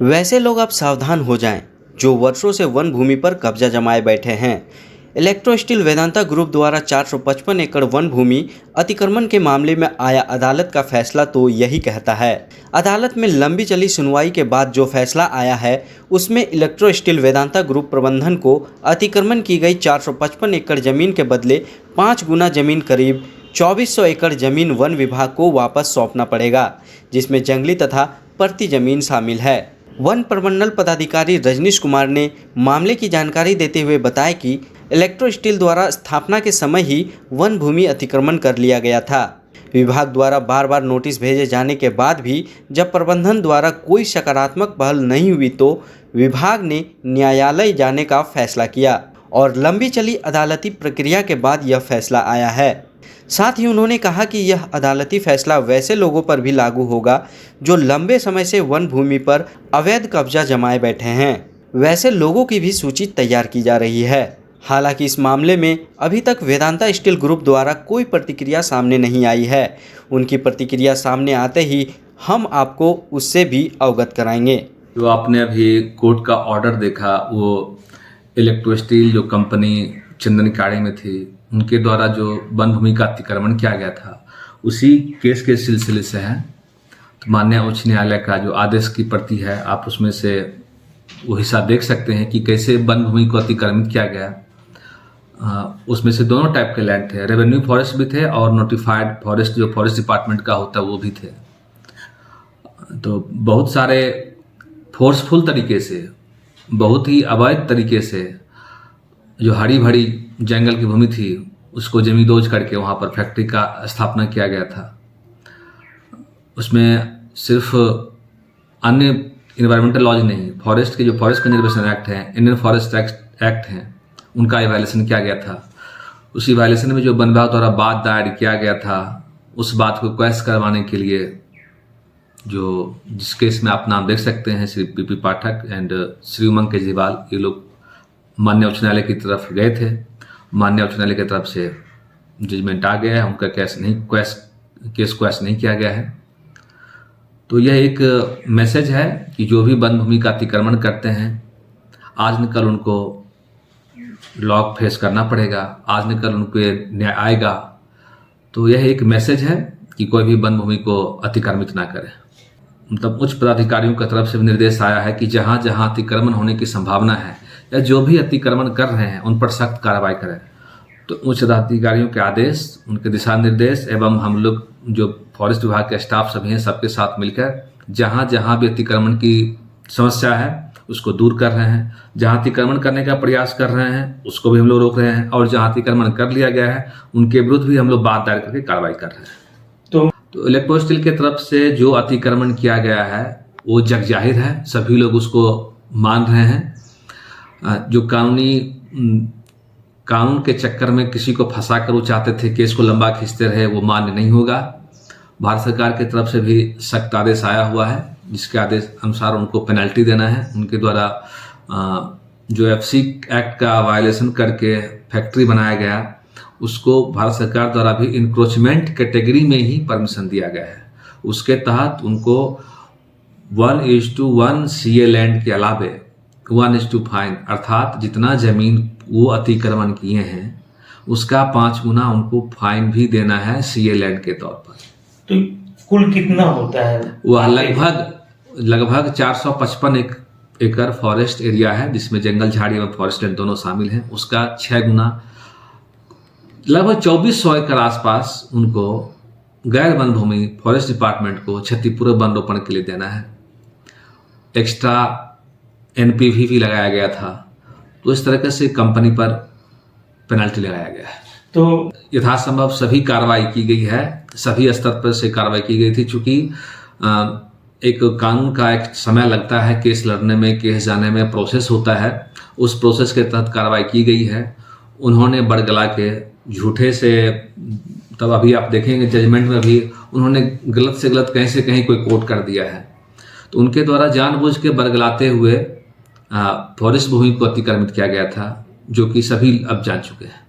वैसे लोग अब सावधान हो जाएं जो वर्षों से वन भूमि पर कब्जा जमाए बैठे हैं। इलेक्ट्रो स्टील वेदांता ग्रुप द्वारा 455 एकड़ वन भूमि अतिक्रमण के मामले में आया अदालत का फैसला तो यही कहता है। अदालत में लंबी चली सुनवाई के बाद जो फैसला आया है उसमें इलेक्ट्रो स्टील वेदांता ग्रुप प्रबंधन को अतिक्रमण की गई 455 एकड़ जमीन के बदले 5 गुना जमीन करीब 2400 एकड़ जमीन वन विभाग को वापस सौंपना पड़ेगा, जिसमें जंगली तथा परती जमीन शामिल है। वन प्रमंडल पदाधिकारी रजनीश कुमार ने मामले की जानकारी देते हुए बताया कि इलेक्ट्रो स्टील द्वारा स्थापना के समय ही वन भूमि अतिक्रमण कर लिया गया था। विभाग द्वारा बार बार नोटिस भेजे जाने के बाद भी जब प्रबंधन द्वारा कोई सकारात्मक पहल नहीं हुई तो विभाग ने न्यायालय जाने का फैसला किया और लंबी चली अदालती प्रक्रिया के बाद यह फैसला आया है। साथ ही उन्होंने कहा कि यह अदालती फैसला वैसे लोगों पर भी लागू होगा जो लंबे समय से वन भूमि पर अवैध कब्जा जमाए बैठे हैं। वैसे लोगों की भी सूची तैयार की जा रही है। हालांकि इस मामले में अभी तक वेदांता स्टील ग्रुप द्वारा कोई प्रतिक्रिया सामने नहीं आई है। उनकी प्रतिक्रिया सामने आते ही हम आपको उससे भी अवगत कराएंगे। जो आपने अभी कोर्ट का ऑर्डर देखा, वो इलेक्ट्रो स्टील जो कंपनी चंदनकाड़ी में थी, उनके द्वारा जो वन भूमि का अतिक्रमण किया गया था, उसी केस के सिलसिले से है। तो माननीय उच्च न्यायालय का जो आदेश की प्रति है, आप उसमें से वो हिस्सा देख सकते हैं कि कैसे वन भूमि को अतिक्रमित किया गया। उसमें से दोनों टाइप के लैंड थे, रेवेन्यू फॉरेस्ट भी थे और नोटिफाइड फॉरेस्ट जो फॉरेस्ट डिपार्टमेंट का होता है वो भी थे। तो बहुत सारे फोर्सफुल तरीके से, बहुत ही अवैध तरीके से जो हरी भरी जंगल की भूमि थी उसको जमींदोज करके वहाँ पर फैक्ट्री का स्थापना किया गया था। उसमें सिर्फ अन्य इन्वायरमेंटल लॉज नहीं, फॉरेस्ट के जो फॉरेस्ट कंजर्वेशन एक्ट है, इंडियन फॉरेस्ट एक्ट हैं, उनका वायलेशन किया गया था। उसी वायलेशन में जो वन विभाग द्वारा बात दायर किया गया था, उस बात को क्वैश करवाने के लिए जो जिस केस में आप नाम देख सकते हैं, श्री पी पाठक एंड श्री उमंग केजरीवाल, ये लोग माननीय उच्च न्यायालय की तरफ गए थे। माननीय उच्च न्यायालय की तरफ से जजमेंट आ गया है, उनका केस क्वैश नहीं किया गया है। तो यह एक मैसेज है कि जो भी वन भूमि का अतिक्रमण करते हैं, आज न कल उनको लॉ फेस करना पड़ेगा, आज न कल उनके न्याय आएगा। तो यह एक मैसेज है कि कोई भी वन भूमि को अतिक्रमित ना करे। मतलब उच्च पदाधिकारियों की तरफ से भी निर्देश आया है कि जहाँ जहाँ अतिक्रमण होने की संभावना है या जो भी अतिक्रमण कर रहे हैं उन पर सख्त कार्रवाई करें। तो उच्च पदाधिकारियों के आदेश, उनके दिशा निर्देश एवं हम लोग जो फॉरेस्ट विभाग के स्टाफ सभी हैं, सबके साथ मिलकर जहाँ जहाँ भी अतिक्रमण की समस्या है उसको दूर कर रहे हैं। जहाँ अतिक्रमण करने का प्रयास कर रहे हैं उसको भी हम लोग रोक रहे हैं, और जहाँ अतिक्रमण कर लिया गया है उनके विरुद्ध भी हम लोग बात दायर करके कार्रवाई कर रहे हैं। तो इलेक्ट्रो स्टील की तरफ से जो अतिक्रमण किया गया है वो जग जाहिर है, सभी लोग उसको मान रहे हैं। जो कानून के चक्कर में किसी को फंसा कर वो चाहते थे केस को लंबा खींचते रहे, वो मान्य नहीं होगा। भारत सरकार की तरफ से भी सख्त आदेश आया हुआ है, जिसके आदेश अनुसार उनको पेनल्टी देना है। उनके द्वारा जो एफसी एक्ट का वायलेशन करके फैक्ट्री बनाया गया, उसको भारत सरकार द्वारा भी इंक्रोचमेंट कैटेगरी में ही परमिशन दिया गया है। उसके तहत उनको 1:1 CA लैंड के अलावे 1:5 अर्थात जितना जमीन वो अतिक्रमण किए हैं उसका 5 गुना उनको फाइन भी देना है CA लैंड के तौर पर। तो कुल कितना होता है? वह लगभग 455 एकड़ फॉरेस्ट एरिया है, जिसमें जंगल झाड़ी एवं फॉरेस्ट लैंड दोनों शामिल हैं। उसका 6 गुना लगभग 2400 एकड़ आसपास उनको गैर वन भूमि फॉरेस्ट डिपार्टमेंट को क्षतिपूर्व वन रोपण के लिए देना है। एक्स्ट्रा NPV भी लगाया गया था। तो इस तरीके से कंपनी पर पेनल्टी लगाया गया है। तो यथासंभव सभी कार्रवाई की गई है, सभी स्तर पर से कार्रवाई की गई थी। चूंकि एक कानून का एक समय लगता है, केस लड़ने में, केस जाने में प्रोसेस होता है, उस प्रोसेस के तहत कार्रवाई की गई है। उन्होंने बड़गला के झूठे से, तब अभी आप देखेंगे जजमेंट में भी उन्होंने गलत से गलत कहीं से कहीं कोई कोट कर दिया है। तो उनके द्वारा जानबूझ के बरगलाते हुए फॉरेस्ट भूमि को अतिक्रमित किया गया था, जो कि सभी अब जान चुके हैं।